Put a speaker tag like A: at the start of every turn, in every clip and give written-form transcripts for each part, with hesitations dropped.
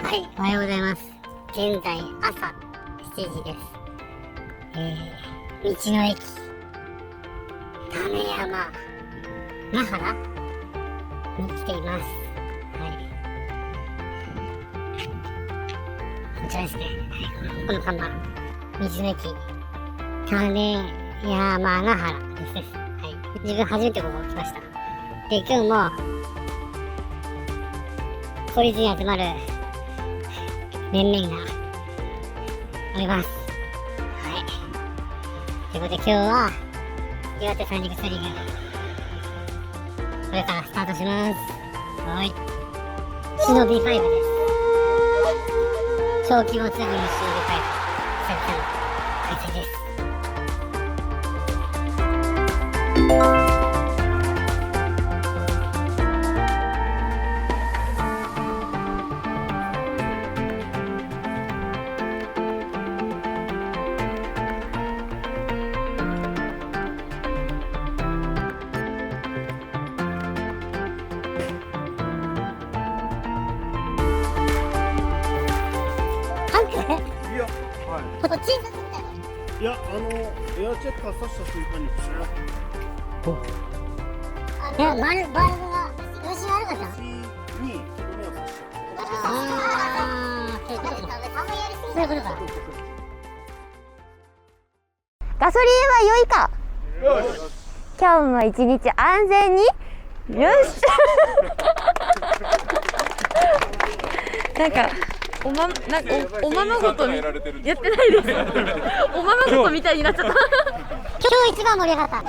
A: はい、おはようございます。現在朝7時です。道の駅種山ヶ原に来ています。はい、こちらですね。この看板、道の駅種山ヶ原です。はい、自分初めてここ来ました。で、今日も法律に集まる面々がおります。はい。ということで今日は岩手三陸Trgこれからスタートします。はい。SHINOBI5です。小規模ツーリングSHINOBI5久々の開催です。こっち
B: いや、エアチェッカー刺した瞬間にプシャー
A: バルブが調子悪かった
B: にとどめを刺した。
A: そういうことか。
C: ガソリンは良いか。今日も一日安全に。よし。なんかおままごとやってないです。おままごとみたいになっちゃった。
A: 今日一番盛り上がった。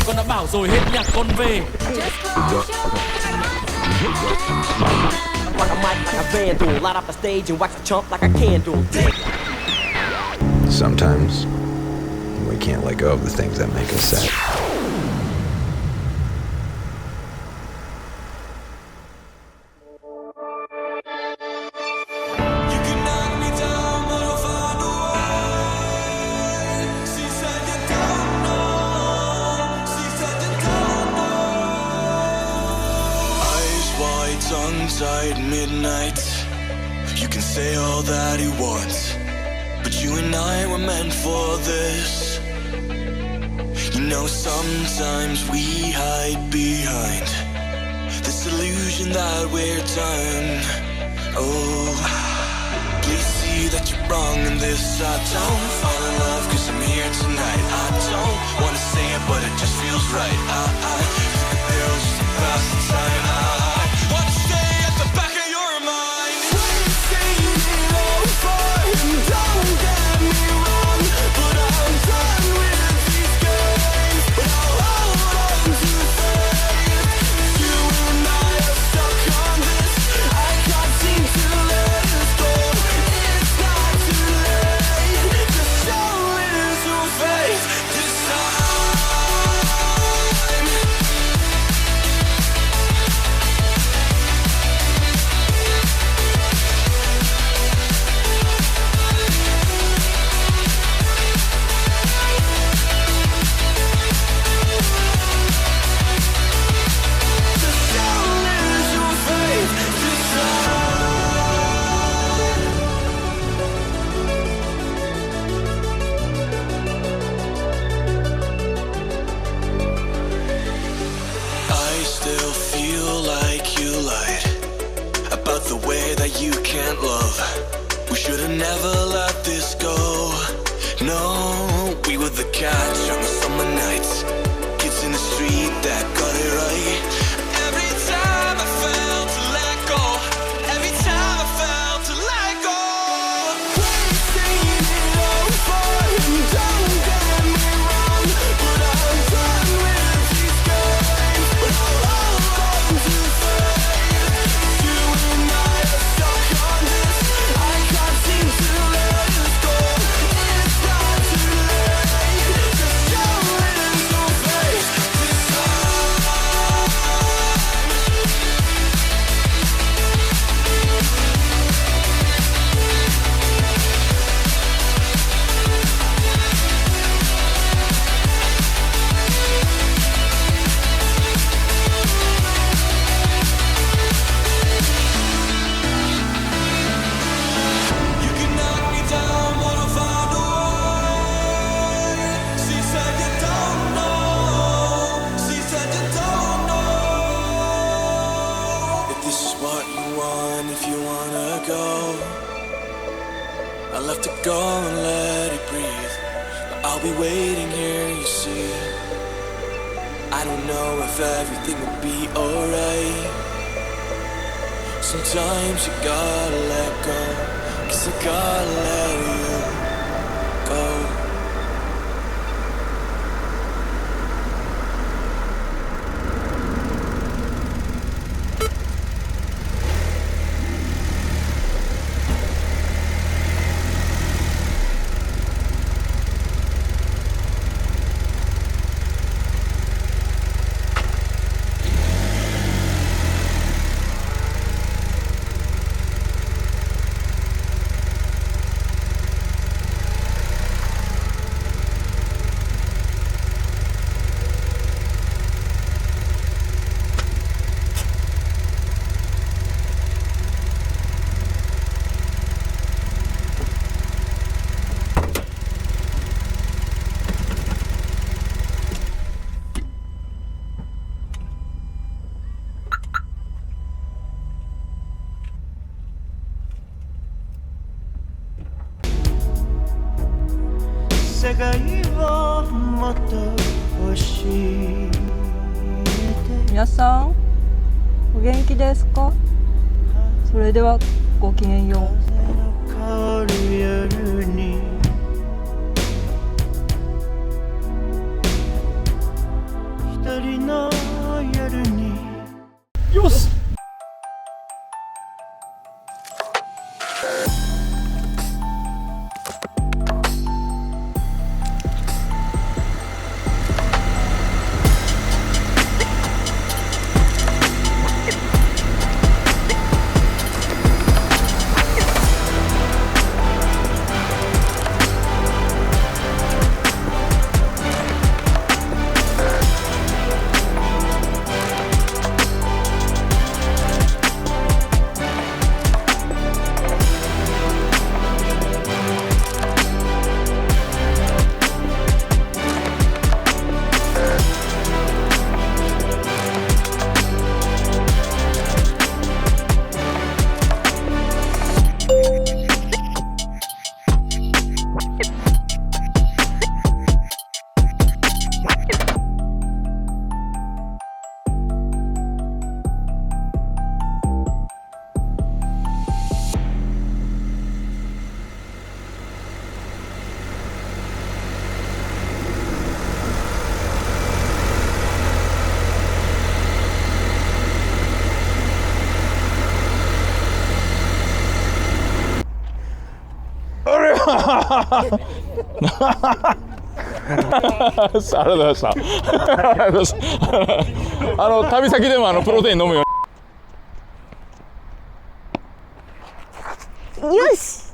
D: Con đã bảo rồi hết nhạc con về. On a mic like a vandal, light up the stage and wax the chump like a candle.
E: Sometimes we can't let go of the things that make us sad.
F: Tongue-tied midnight. You can say all that you want, but you and I were meant for this. You know, sometimes we hide behind this illusion that we're done. Oh, please see that you're wrong in this. I don't fall in love 'cause I'm here tonight. I don't wanna say it, but it just feels right. I think the girl's just to pass the time. never let this go. No, we were the catch on the summer nights. Kids in the street that got it right. Every time I felt to let go, every time I felt to let go. We're saying it over, and don't get me wrong, but I'm done with these games. But I'll hold on to faith. You and I are stuck on this. I can't seem to let us go. It's not too late. Just show little faith this time. You can knock me down, but I'll find a way. She said you don't know. She said you don't know. If this is what you want, if you wanna go, I'll have to go and let it breathe. But I'll be waiting here, you see. I don't know if everything will be alright. Sometimes you gotta let go, 'cause I gotta let you go.
G: もっと教えて。
H: 皆さんお元気ですか？それではごきげんよう。
G: 風の香る夜に一人の夜に
B: よし。
I: ありがとうございました。旅先でもプロテイン飲むよ
C: よし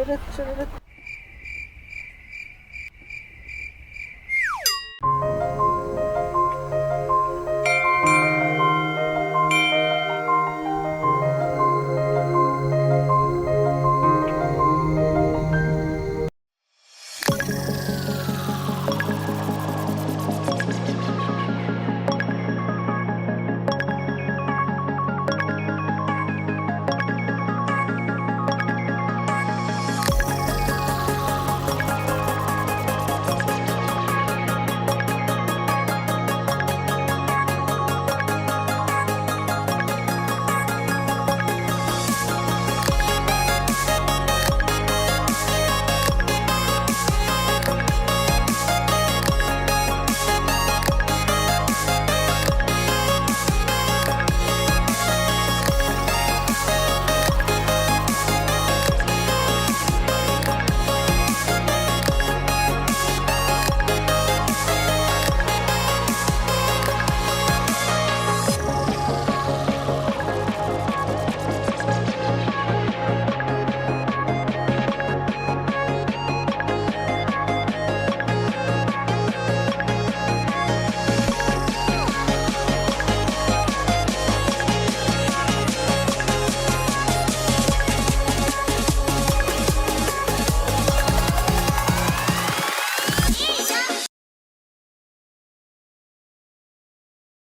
B: れ